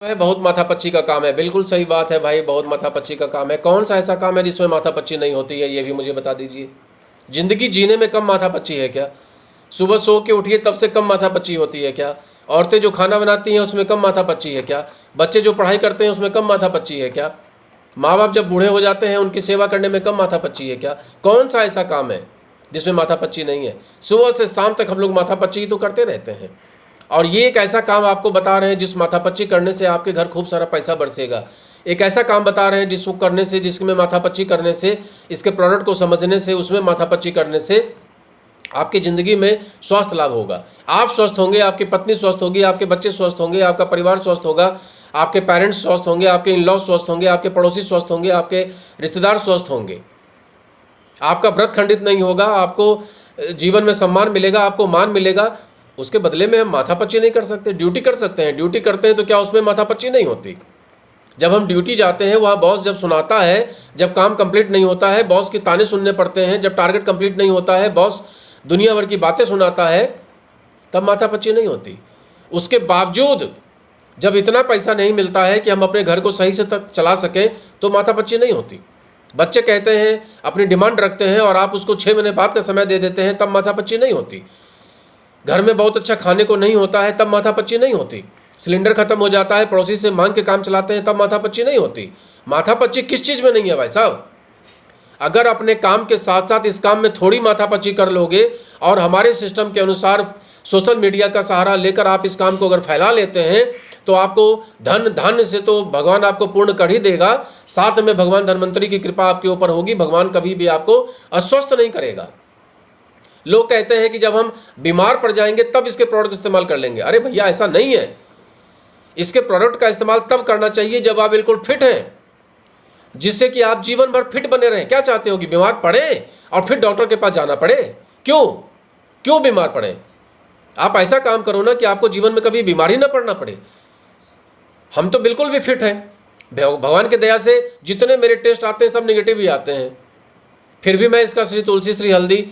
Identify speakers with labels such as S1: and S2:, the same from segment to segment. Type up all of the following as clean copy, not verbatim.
S1: है बहुत माथापच्ची का काम है। बिल्कुल सही बात है भाई, बहुत माथापच्ची का काम है। कौन सा ऐसा काम है जिसमें माथापच्ची नहीं होती है, ये भी मुझे बता दीजिए। जिंदगी जीने में कम माथापच्ची है क्या? सुबह सो के उठिए तब से कम माथापच्ची होती है क्या? औरतें जो खाना बनाती हैं उसमें कम माथापच्ची है क्या? बच्चे जो पढ़ाई करते हैं उसमें कम माथापच्ची है क्या? माँ बाप जब बूढ़े हो जाते हैं उनकी सेवा करने में कम माथापच्ची है क्या? कौन सा ऐसा काम है जिसमें माथापच्ची नहीं है? सुबह से शाम तक हम लोग माथापच्ची ही तो करते रहते हैं। और ये एक ऐसा काम आपको बता रहे हैं जिस माथापच्ची करने से आपके घर खूब सारा पैसा बरसेगा। एक ऐसा काम बता रहे हैं जिसको करने से, जिसमें माथापच्ची करने से, इसके प्रोडक्ट को समझने से, उसमें माथापच्ची करने से आपकी ज़िंदगी में स्वास्थ्य लाभ होगा। आप स्वस्थ होंगे, आपकी पत्नी स्वस्थ होगी, आपके बच्चे स्वस्थ होंगे, आपका परिवार स्वस्थ होगा, आपके पेरेंट्स स्वस्थ होंगे, आपके इन लॉ स्वस्थ होंगे, आपके पड़ोसी स्वस्थ होंगे, आपके रिश्तेदार स्वस्थ होंगे, आपका व्रत खंडित नहीं होगा, आपको जीवन में सम्मान मिलेगा, आपको मान मिलेगा। उसके बदले में हम माथापच्ची नहीं कर सकते। ड्यूटी कर सकते हैं, ड्यूटी करते हैं तो क्या उसमें माथापच्ची नहीं होती? जब हम ड्यूटी जाते हैं, वहाँ बॉस जब सुनाता है, जब काम कंप्लीट नहीं होता है बॉस के ताने सुनने पड़ते हैं, जब टारगेट कंप्लीट नहीं होता है बॉस दुनिया भर की बातें सुनाता है, तब माथापच्ची नहीं होती। उसके बावजूद जब इतना पैसा नहीं मिलता है कि हम अपने घर को सही से तक चला सकें, तो माथापच्ची नहीं होती। बच्चे कहते हैं, अपनी डिमांड रखते हैं और आप उसको 6 महीने बाद का समय दे देते हैं, तब माथापच्ची नहीं होती। घर में बहुत अच्छा खाने को नहीं होता है, तब माथापच्ची नहीं होती। सिलेंडर खत्म हो जाता है, पड़ोसी से मांग के काम चलाते हैं, तब माथापच्ची नहीं होती। माथापच्ची किस चीज़ में नहीं है भाई साहब? अगर अपने काम के साथ साथ इस काम में थोड़ी माथापच्ची कर लोगे और हमारे सिस्टम के अनुसार सोशल मीडिया का सहारा लेकर आप इस काम को अगर फैला लेते हैं, तो आपको धन धान्य से तो भगवान आपको पूर्ण कर ही देगा, साथ में भगवान धन्वंतरी की कृपा आपके ऊपर होगी। भगवान कभी भी आपको अस्वस्थ नहीं करेगा। लोग कहते हैं कि जब हम बीमार पड़ जाएंगे तब इसके प्रोडक्ट इस्तेमाल कर लेंगे। अरे भैया, ऐसा नहीं है। इसके प्रोडक्ट का इस्तेमाल तब करना चाहिए जब आप बिल्कुल फिट हैं, जिससे कि आप जीवन भर फिट बने रहें। क्या चाहते हो कि बीमार पड़े और फिर डॉक्टर के पास जाना पड़े? क्यों बीमार पड़े? आप ऐसा काम करो ना कि आपको जीवन में कभी बीमारी ना पड़ना पड़े। हम तो बिल्कुल भी फिट हैं। भगवान की दया से जितने मेरे टेस्ट आते हैं सब निगेटिव ही आते हैं, फिर भी मैं इसका श्री तुलसी, श्री हल्दी,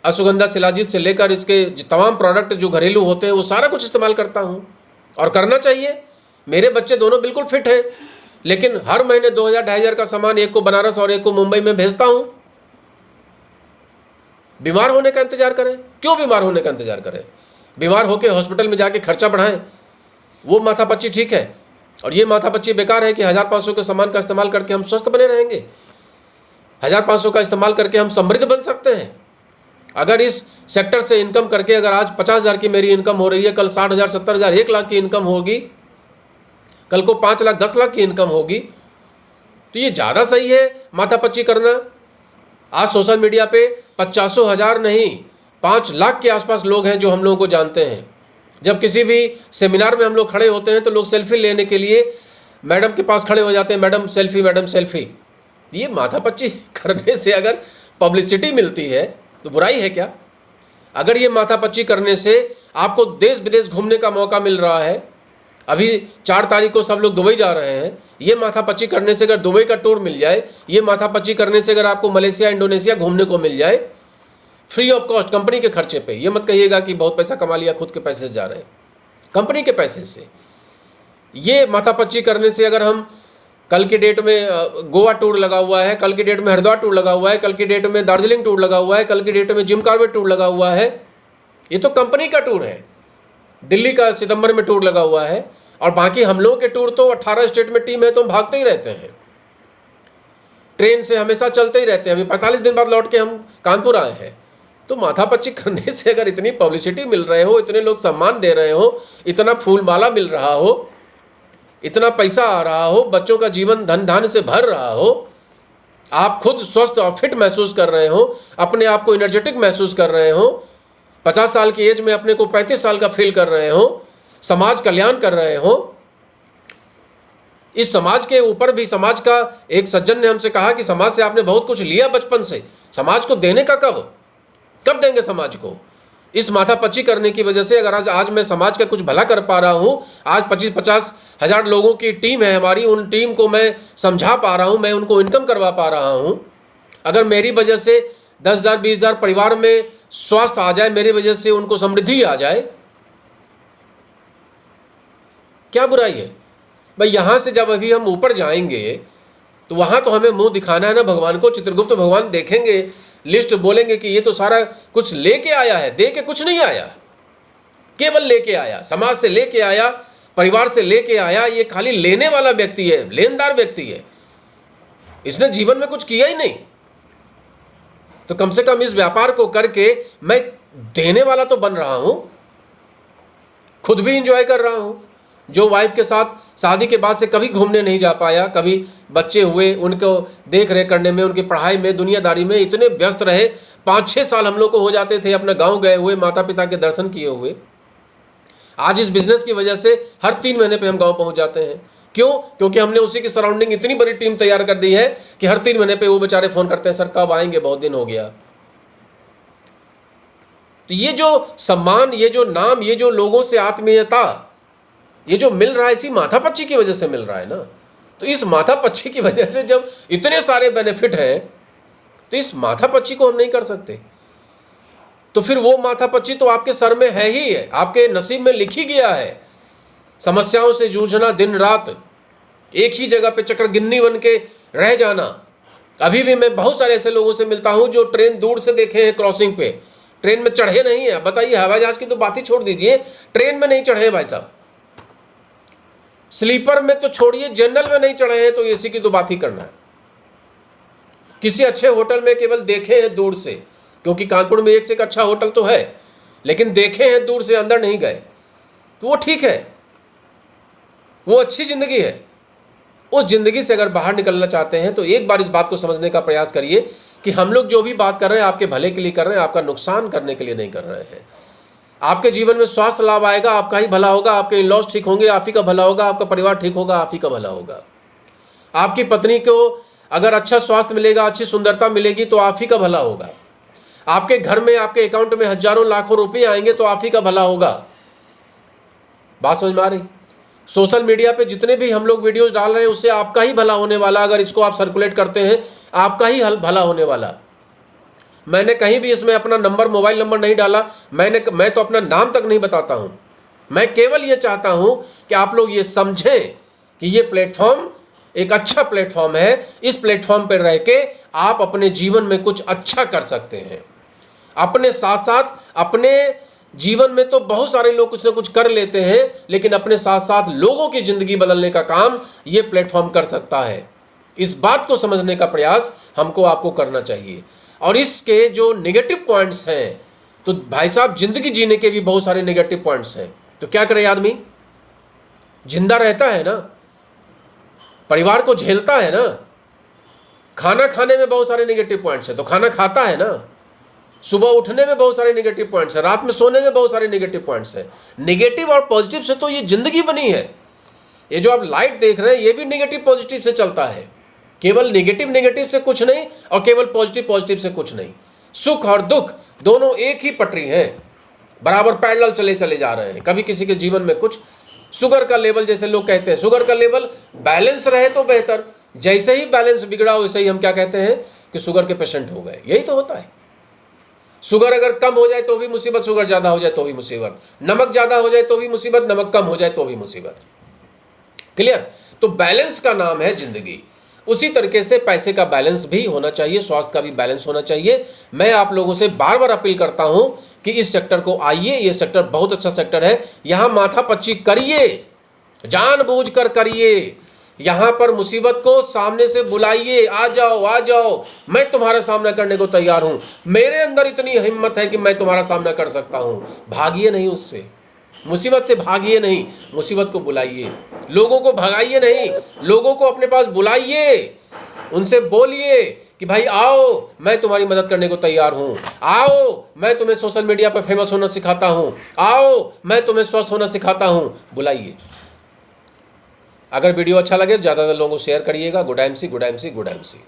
S1: अश्वगंधा, शिलाजीत से लेकर इसके तमाम प्रोडक्ट जो घरेलू होते हैं वो सारा कुछ इस्तेमाल करता हूँ, और करना चाहिए। मेरे बच्चे दोनों बिल्कुल फिट हैं, लेकिन हर महीने 2000-2500 का सामान एक को बनारस और एक को मुंबई में भेजता हूँ। बीमार होने का इंतजार करें? क्यों बीमार होने का इंतजार करें? बीमार होकर हॉस्पिटल में जाके खर्चा बढ़ाएं, वो माथापच्ची ठीक है। और ये माथापच्ची बेकार है कि 1500 के सामान का इस्तेमाल करके हम स्वस्थ बने रहेंगे। 1500 का इस्तेमाल करके हम समृद्ध बन सकते हैं। अगर इस सेक्टर से इनकम करके, अगर आज 50,000 की मेरी इनकम हो रही है, कल 60,000, 70,000, 1 लाख की इनकम होगी, कल को 5 लाख, 10 लाख की इनकम होगी, तो ये ज़्यादा सही है माथापच्ची करना। आज सोशल मीडिया पे 50,000 नहीं, 5 लाख के आसपास लोग हैं जो हम लोगों को जानते हैं। जब किसी भी सेमिनार में हम लोग खड़े होते हैं तो लोग सेल्फी लेने के लिए मैडम के पास खड़े हो जाते हैं, मैडम सेल्फी, मैडम सेल्फी। ये माथापच्ची करने से अगर पब्लिसिटी मिलती है तो बुराई है क्या? अगर ये माथापच्ची करने से आपको देश विदेश घूमने का मौका मिल रहा है, अभी 4 तारीख को सब लोग दुबई जा रहे हैं, ये माथापच्ची करने से अगर दुबई का टूर मिल जाए, ये माथापच्ची करने से अगर आपको मलेशिया, इंडोनेशिया घूमने को मिल जाए फ्री ऑफ कॉस्ट, कंपनी के खर्चे पे, ये मत कहिएगा कि बहुत पैसा कमा लिया, खुद के पैसे से जा रहे हैं, कंपनी के पैसे से। ये माथापच्ची करने से अगर हम कल की डेट में गोवा टूर लगा हुआ है, कल की डेट में हरिद्वार टूर लगा हुआ है, कल की डेट में दार्जिलिंग टूर लगा हुआ है, कल की डेट में जिम कॉर्बेट टूर लगा हुआ है, ये तो कंपनी का टूर है। दिल्ली का सितंबर में टूर लगा हुआ है, और बाकी हम लोगों के टूर तो 18 स्टेट में टीम है तो हम भागते ही रहते हैं, ट्रेन से हमेशा चलते ही रहते हैं। अभी 45 दिन बाद लौट के हम कानपुर आए हैं। तो माथापच्ची करने से अगर इतनी पब्लिसिटी मिल रहे हो, इतने लोग सम्मान दे रहे हो, इतना फूल माला मिल रहा हो, इतना पैसा आ रहा हो, बच्चों का जीवन धन धान्य से भर रहा हो, आप खुद स्वस्थ और फिट महसूस कर रहे हो, अपने आप को एनर्जेटिक महसूस कर रहे हो, 50 साल की एज में अपने को 35 साल का फील कर रहे हो, समाज कल्याण कर रहे हो। इस समाज के ऊपर भी, समाज का एक सज्जन ने हमसे कहा कि समाज से आपने बहुत कुछ लिया बचपन से, समाज को देने का कब देंगे समाज को? इस माथापच्ची करने की वजह से अगर आज मैं समाज का कुछ भला कर पा रहा हूं, आज 25-50 हज़ार लोगों की टीम है हमारी, उन टीम को मैं समझा पा रहा हूं, मैं उनको इनकम करवा पा रहा हूं। अगर मेरी वजह से 10,000, 20,000 परिवार में स्वास्थ्य आ जाए, मेरी वजह से उनको समृद्धि आ जाए, क्या बुराई है? भाई यहाँ से जब अभी हम ऊपर जाएंगे तो वहाँ तो हमें मुंह दिखाना है ना भगवान को। चित्रगुप्त भगवान देखेंगे लिस्ट, बोलेंगे कि ये तो सारा कुछ लेके आया है, दे के कुछ नहीं आया, केवल लेके आया, समाज से लेके आया, परिवार से लेके आया। ये खाली लेने वाला व्यक्ति है, लेनदार व्यक्ति है, इसने जीवन में कुछ किया ही नहीं। तो कम से कम इस व्यापार को करके मैं देने वाला तो बन रहा हूं, खुद भी इंजॉय कर रहा हूं। जो वाइफ के साथ शादी के बाद से कभी घूमने नहीं जा पाया, कभी बच्चे हुए, उनको देख रेख करने में, उनकी पढ़ाई में, दुनियादारी में इतने व्यस्त रहे, 5-6 साल हम लोग को हो जाते थे अपने गांव गए हुए, माता पिता के दर्शन किए हुए। आज इस बिजनेस की वजह से हर 3 महीने पे हम गांव पहुंच जाते हैं। क्यों? क्योंकि हमने उसी की सराउंडिंग इतनी बड़ी टीम तैयार कर दी है कि हर 3 महीने पे वो बेचारे फोन करते हैं, सर कब आएंगे, बहुत दिन हो गया। तो ये जो सम्मान, ये जो नाम, ये जो लोगों से आत्मीयता, ये जो मिल रहा है, इसी माथापच्ची की वजह से मिल रहा है ना। तो इस माथापच्ची की वजह से जब इतने सारे बेनिफिट हैं, तो इस माथापच्ची को हम नहीं कर सकते। तो फिर वो माथापच्ची तो आपके सर में है ही है, आपके नसीब में लिखी गया है। समस्याओं से जूझना, दिन रात एक ही जगह पे चक्रगिन्नी बन के रह जाना। अभी भी मैं बहुत सारे ऐसे लोगों से मिलता हूं जो ट्रेन दूर से देखे हैं, क्रॉसिंग पे, ट्रेन में चढ़े नहीं है। बताइए, हवाई जहाज की तो बात ही छोड़ दीजिए, ट्रेन में नहीं चढ़े भाई साहब, स्लीपर में तो छोड़िए, जनरल में नहीं चढ़े हैं, तो एसी की तो बात ही करना है। किसी अच्छे होटल में केवल देखे हैं दूर से, क्योंकि कानपुर में एक से एक अच्छा होटल तो है, लेकिन देखे हैं दूर से, अंदर नहीं गए, तो वो ठीक है, वो अच्छी जिंदगी है। उस जिंदगी से अगर बाहर निकलना चाहते हैं तो एक बार इस बात को समझने का प्रयास करिए कि हम लोग जो भी बात कर रहे हैं आपके भले के लिए कर रहे हैं, आपका नुकसान करने के लिए नहीं कर रहे हैं। आपके जीवन में स्वास्थ्य लाभ आएगा, आपका ही भला होगा, आपके इन-लॉज ठीक होंगे, आप ही का भला होगा, आपका परिवार ठीक होगा, आप ही का भला होगा। आपकी पत्नी को अगर अच्छा स्वास्थ्य मिलेगा, अच्छी सुंदरता मिलेगी, तो आप ही का भला होगा। आपके घर में, आपके अकाउंट में हजारों लाखों रुपए आएंगे, तो आप ही का भला होगा। बात समझ में आ रही? सोशल मीडिया पे जितने भी हम लोग वीडियोस डाल रहे हैं, उससे आपका ही भला होने वाला। अगर इसको आप सर्कुलेट करते हैं, आपका ही भला होने वाला। मैंने कहीं भी इसमें अपना नंबर, मोबाइल नंबर नहीं डाला, मैं तो अपना नाम तक नहीं बताता हूं। मैं केवल ये चाहता हूं कि आप लोग ये समझें कि ये प्लेटफॉर्म एक अच्छा प्लेटफॉर्म है। इस प्लेटफॉर्म पर रह के आप अपने जीवन में कुछ अच्छा कर सकते हैं। अपने साथ साथ अपने जीवन में तो बहुत सारे लोग कुछ ना कुछ कर लेते हैं, लेकिन अपने साथ साथ लोगों की जिंदगी बदलने का काम ये प्लेटफॉर्म कर सकता है। इस बात को समझने का प्रयास हमको, आपको करना चाहिए। और इसके जो नेगेटिव पॉइंट्स हैं, तो भाई साहब जिंदगी जीने के भी बहुत सारे नेगेटिव पॉइंट्स हैं। तो क्या करे आदमी? जिंदा रहता है ना, परिवार को झेलता है ना। खाना खाने में बहुत सारे नेगेटिव पॉइंट्स हैं, तो खाना खाता है ना। सुबह उठने में बहुत सारे नेगेटिव पॉइंट्स हैं, रात में सोने में बहुत सारे नेगेटिव पॉइंट्स हैं। नेगेटिव और पॉजिटिव से तो ये जिंदगी बनी है। ये जो आप लाइट देख रहे हैं, ये भी नेगेटिव पॉजिटिव से चलता है। केवल नेगेटिव से कुछ नहीं, और केवल पॉजिटिव से कुछ नहीं। सुख और दुख दोनों एक ही पटरी है, बराबर पैरेलल चले जा रहे हैं। कभी किसी के जीवन में कुछ, शुगर का लेवल, जैसे लोग कहते हैं, शुगर का लेवल बैलेंस रहे तो बेहतर, जैसे ही बैलेंस बिगड़ा वैसे ही हम क्या कहते हैं कि शुगर के पेशेंट हो गए। यही तो होता है। शुगर अगर कम हो जाए तो भी मुसीबत, शुगर ज्यादा हो जाए तो भी मुसीबत, नमक ज्यादा हो जाए तो भी मुसीबत, नमक कम हो जाए तो भी मुसीबत। क्लियर? तो बैलेंस का नाम है जिंदगी। उसी तरीके से पैसे का बैलेंस भी होना चाहिए, स्वास्थ्य का भी बैलेंस होना चाहिए। मैं आप लोगों से बार बार अपील करता हूं कि इस सेक्टर को आइए। ये सेक्टर बहुत अच्छा सेक्टर है। यहां माथापच्ची करिए, जानबूझकर करिए। यहां पर मुसीबत को सामने से बुलाइए, आ जाओ आ जाओ, मैं तुम्हारा सामना करने को तैयार हूं। मेरे अंदर इतनी हिम्मत है कि मैं तुम्हारा सामना कर सकता हूं। भागिए नहीं उससे, मुसीबत से भागिए नहीं, मुसीबत को बुलाइए। लोगों को भगाइए नहीं, लोगों को अपने पास बुलाइए। उनसे बोलिए कि भाई आओ, मैं तुम्हारी मदद करने को तैयार हूं। आओ, मैं तुम्हें सोशल मीडिया पर फेमस होना सिखाता हूं। आओ, मैं तुम्हें स्वस्थ होना सिखाता हूं। बुलाइए। अगर वीडियो अच्छा लगे तो ज़्यादातर लोगों को शेयर करिएगा। Good MC, good MC, good MC.